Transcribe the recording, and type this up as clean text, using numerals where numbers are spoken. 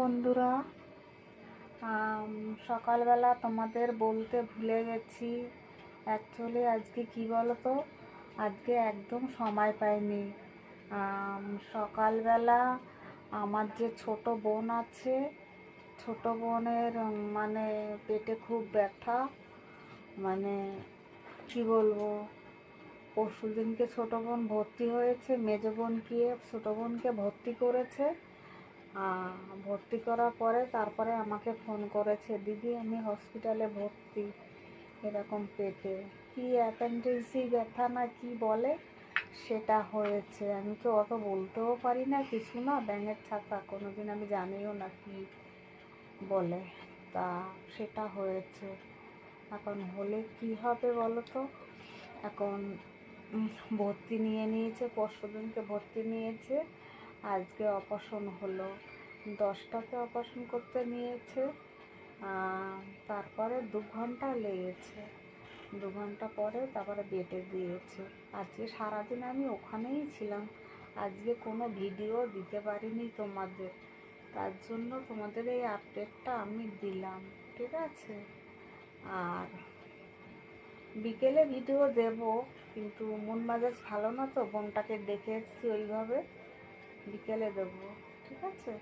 বন্ধুরা, সকালবেলা তোমাদের বলতে ভুলে গেছি। অ্যাকচুয়ালি আজকে কি বলো তো, আজকে একদম সময় পাইনি। সকালবেলা আমার যে ছোট বোন আছে, ছোট বোনের মানে পেটে খুব ব্যথা। মানে কি বলবো, পরশু দিনকে ছোটো বোন ভর্তি হয়েছে, মেজো বোন গিয়ে ছোটো বোনকে ভর্তি করেছে। ভর্তি করার পরে তারপরে আমাকে ফোন করেছে, দিদি আমি হসপিটালে ভর্তি, এরকম পেটে কি অ্যাপেন্ডিক্সি ব্যথা না কি বলে সেটা হয়েছে। আমি তো অত বলতেও পারি না কিছু না, ব্যাঙের ছাতা, কোনোদিন আমি জানিও না কি বলে। তা সেটা হয়েছে। এখন হলে কি হবে বলো তো। এখন ভর্তি নিয়ে নিয়েছে, পরশু দিনকে ভর্তি নিয়েছে, আজকে অপারেশন হলো। 10টাতে অপারেশন করতে নিয়েছে, তারপরে 2 ঘন্টা লেগেছে। 2 ঘন্টা পরে তারপরে বেডে দিয়েছে। আজকে সারাদিন আমি ওখানেই ছিলাম, আজকে কোনো ভিডিও দিতে পারিনি তোমাদের, তার জন্য তোমাদের এই আপডেটটা আমি দিলাম, ঠিক আছে। আর বিকেলে ভিডিও দেব, কিন্তু মন মেজাজ ভালো না তো, বোনটাকে ডেকে এসেছি ওইভাবে, বিকেলে দেবো, ঠিক আছে।